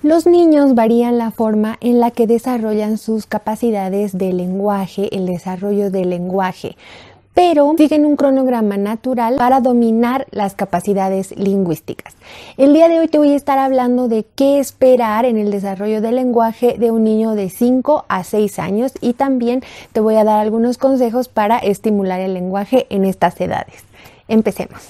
Los niños varían la forma en la que desarrollan sus capacidades de lenguaje, el desarrollo del lenguaje, pero siguen un cronograma natural para dominar las capacidades lingüísticas. El día de hoy te voy a estar hablando de qué esperar en el desarrollo del lenguaje de un niño de 5 a 6 años y también te voy a dar algunos consejos para estimular el lenguaje en estas edades. Empecemos.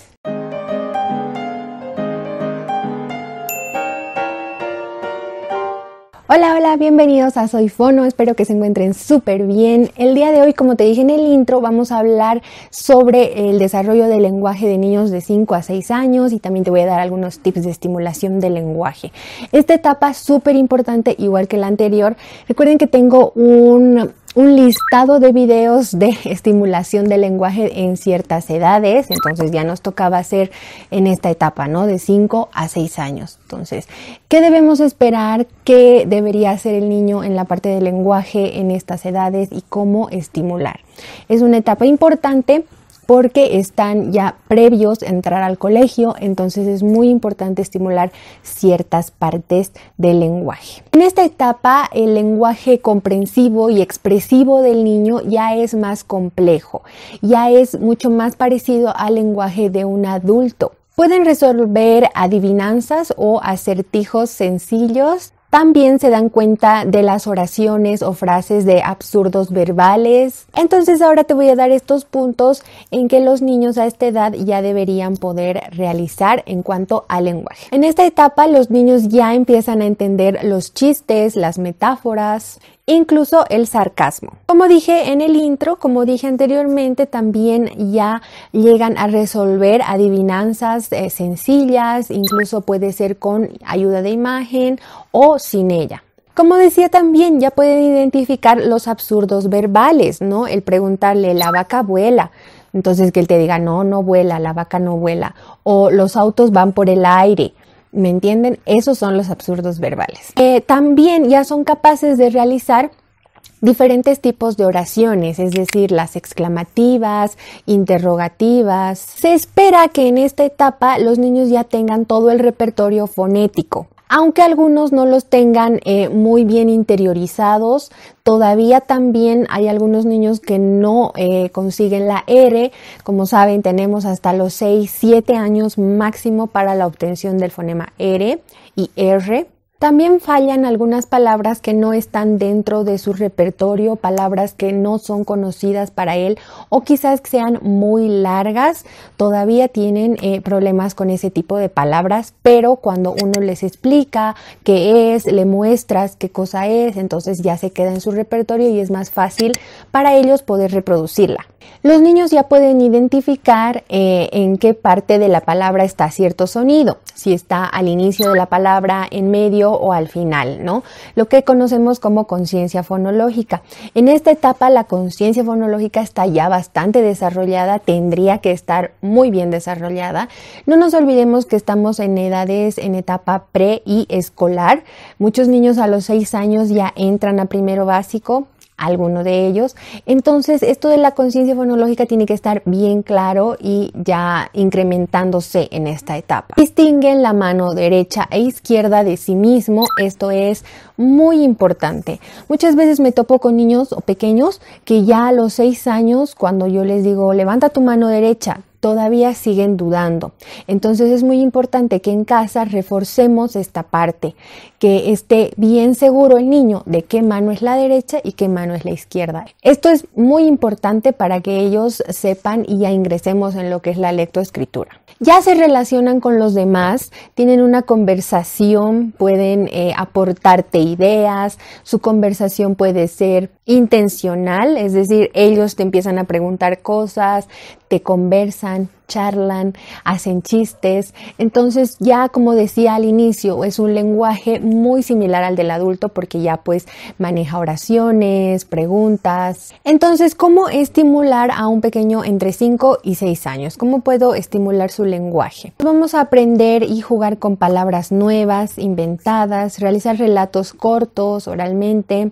Hola, bienvenidos a Soy Fono, espero que se encuentren súper bien. El día de hoy, como te dije en el intro, vamos a hablar sobre el desarrollo del lenguaje de niños de 5 a 6 años y también te voy a dar algunos tips de estimulación del lenguaje. Esta etapa es súper importante, igual que la anterior. Recuerden que tengo un listado de videos de estimulación del lenguaje en ciertas edades, entonces ya nos tocaba hacer en esta etapa, ¿no? De 5 a 6 años. Entonces, ¿qué debemos esperar? ¿Qué debería hacer el niño en la parte del lenguaje en estas edades y cómo estimular? Es una etapa importante porque están ya previos a entrar al colegio, entonces es muy importante estimular ciertas partes del lenguaje. En esta etapa, el lenguaje comprensivo y expresivo del niño ya es más complejo, ya es mucho más parecido al lenguaje de un adulto. Pueden resolver adivinanzas o acertijos sencillos. También se dan cuenta de las oraciones o frases de absurdos verbales. Entonces ahora te voy a dar estos puntos en que los niños a esta edad ya deberían poder realizar en cuanto al lenguaje. En esta etapa los niños ya empiezan a entender los chistes, las metáforas, incluso el sarcasmo. Como dije en el intro, como dije anteriormente, también ya llegan a resolver adivinanzas sencillas, incluso puede ser con ayuda de imagen o sin ella. Como decía también, ya pueden identificar los absurdos verbales, ¿no? El preguntarle, ¿la vaca vuela? Entonces que él te diga, no vuela, la vaca no vuela. O los autos van por el aire. ¿Me entienden? Esos son los absurdos verbales. También ya son capaces de realizar diferentes tipos de oraciones, es decir, las exclamativas, interrogativas. Se espera que en esta etapa los niños ya tengan todo el repertorio fonético. Aunque algunos no los tengan muy bien interiorizados, todavía también hay algunos niños que no consiguen la R. Como saben, tenemos hasta los 6, 7 años máximo para la obtención del fonema R y R. También fallan algunas palabras que no están dentro de su repertorio, palabras que no son conocidas para él o quizás sean muy largas. Todavía tienen problemas con ese tipo de palabras, pero cuando uno les explica qué es, le muestras qué cosa es, entonces ya se queda en su repertorio y es más fácil para ellos poder reproducirla. Los niños ya pueden identificar en qué parte de la palabra está cierto sonido, si está al inicio de la palabra, en medio o al final, ¿no? Lo que conocemos como conciencia fonológica. En esta etapa la conciencia fonológica está ya bastante desarrollada, tendría que estar muy bien desarrollada. No nos olvidemos que estamos en edades, en etapa pre y escolar. Muchos niños a los 6 años ya entran a primero básico, alguno de ellos. Entonces, esto de la conciencia fonológica tiene que estar bien claro y ya incrementándose en esta etapa. Distinguen la mano derecha e izquierda de sí mismo. Esto es muy importante. Muchas veces me topo con niños o pequeños que ya a los 6 años, cuando yo les digo, levanta tu mano derecha, todavía siguen dudando. Entonces es muy importante que en casa reforcemos esta parte, que esté bien seguro el niño de qué mano es la derecha y qué mano es la izquierda. Esto es muy importante para que ellos sepan y ya ingresemos en lo que es la lectoescritura. Ya se relacionan con los demás, tienen una conversación, pueden aportarte ideas, su conversación puede ser intencional, es decir, ellos te empiezan a preguntar cosas, te conversan, charlan, hacen chistes. Entonces ya, como decía al inicio, es un lenguaje muy similar al del adulto porque ya pues maneja oraciones, preguntas. Entonces, ¿cómo estimular a un pequeño entre 5 y 6 años? ¿Cómo puedo estimular su lenguaje? Vamos a aprender y jugar con palabras nuevas, inventadas, realizar relatos cortos oralmente.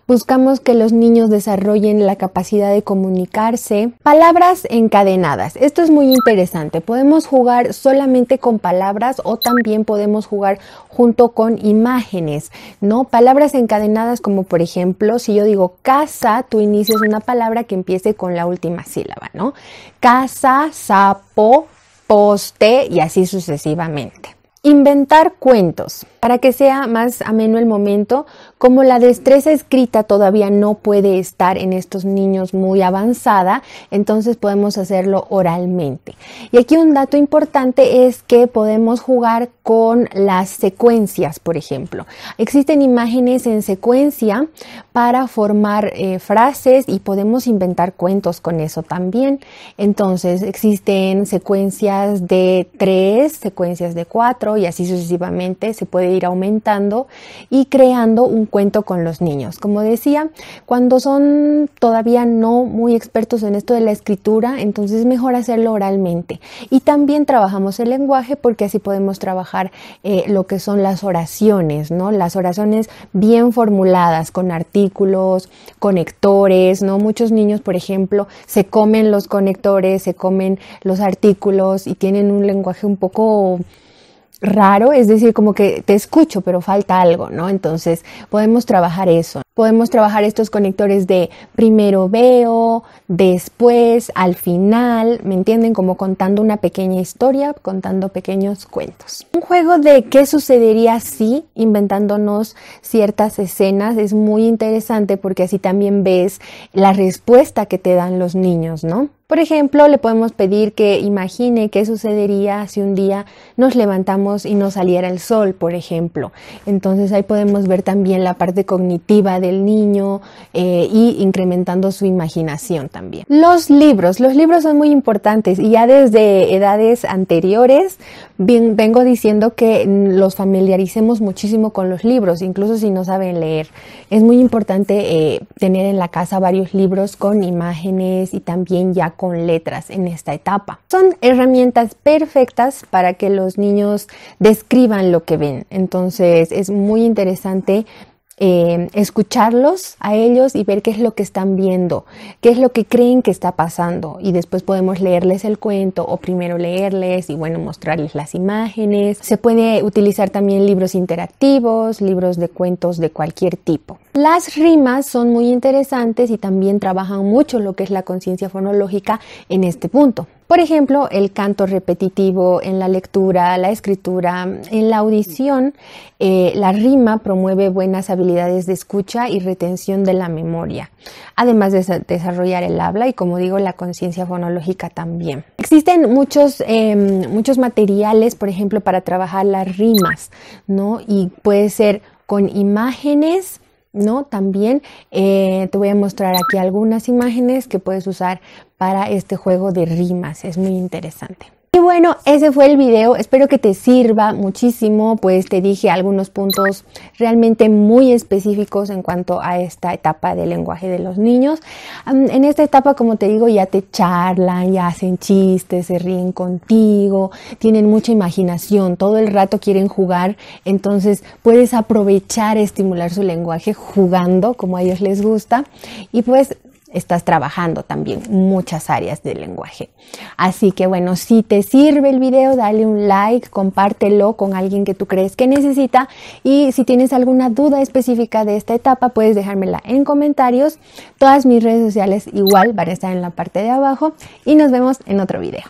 Buscamos que los niños desarrollen la capacidad de comunicarse. Palabras encadenadas. Esto es muy interesante. Podemos jugar solamente con palabras o también podemos jugar junto con imágenes, ¿no? Palabras encadenadas como por ejemplo, si yo digo casa, tú inicias una palabra que empiece con la última sílaba, ¿no? Casa, sapo, poste y así sucesivamente. Inventar cuentos. Para que sea más ameno el momento, como la destreza escrita todavía no puede estar en estos niños muy avanzada, entonces podemos hacerlo oralmente. Y aquí un dato importante es que podemos jugar con las secuencias, por ejemplo. Existen imágenes en secuencia para formar frases y podemos inventar cuentos con eso también. Entonces existen secuencias de 3, secuencias de 4 y así sucesivamente se puede ir aumentando y creando un cuento con los niños. Como decía, cuando son todavía no muy expertos en esto de la escritura, entonces es mejor hacerlo oralmente. Y también trabajamos el lenguaje porque así podemos trabajar lo que son las oraciones, ¿no? Las oraciones bien formuladas con artículos, conectores, ¿no? Muchos niños, por ejemplo, se comen los conectores, se comen los artículos y tienen un lenguaje un poco raro, es decir, como que te escucho pero falta algo, ¿no? Entonces podemos trabajar eso. Podemos trabajar estos conectores de primero veo, después, al final, ¿me entienden? Como contando una pequeña historia, contando pequeños cuentos. Un juego de qué sucedería si, inventándonos ciertas escenas, es muy interesante porque así también ves la respuesta que te dan los niños, ¿no? Por ejemplo, le podemos pedir que imagine qué sucedería si un día nos levantamos y no saliera el sol, por ejemplo. Entonces ahí podemos ver también la parte cognitiva del niño y incrementando su imaginación también. Los libros son muy importantes y ya desde edades anteriores vengo diciendo que los familiaricemos muchísimo con los libros, incluso si no saben leer. Es muy importante tener en la casa varios libros con imágenes y también ya con letras en esta etapa. Son herramientas perfectas para que los niños describan lo que ven. Entonces es muy interesante escucharlos a ellos y ver qué es lo que están viendo, qué es lo que creen que está pasando y después podemos leerles el cuento o primero leerles y bueno, mostrarles las imágenes. Se puede utilizar también libros interactivos, libros de cuentos de cualquier tipo. Las rimas son muy interesantes y también trabajan mucho lo que es la conciencia fonológica en este punto. Por ejemplo, el canto repetitivo en la lectura, la escritura, en la audición, la rima promueve buenas habilidades de escucha y retención de la memoria, además de desarrollar el habla y, como digo, la conciencia fonológica también. Existen muchos materiales, por ejemplo, para trabajar las rimas, ¿no? Y puede ser con imágenes, ¿no? También te voy a mostrar aquí algunas imágenes que puedes usar para este juego de rimas, es muy interesante. Y bueno, ese fue el video, espero que te sirva muchísimo, pues te dije algunos puntos realmente muy específicos en cuanto a esta etapa del lenguaje de los niños. En esta etapa, como te digo, ya te charlan, ya hacen chistes, se ríen contigo, tienen mucha imaginación, todo el rato quieren jugar, entonces puedes aprovechar, estimular su lenguaje jugando como a ellos les gusta y pues estás trabajando también muchas áreas del lenguaje. Así que bueno, si te sirve el video, dale un like, compártelo con alguien que tú crees que necesita y si tienes alguna duda específica de esta etapa, puedes dejármela en comentarios. Todas mis redes sociales igual van a estar en la parte de abajo y nos vemos en otro video.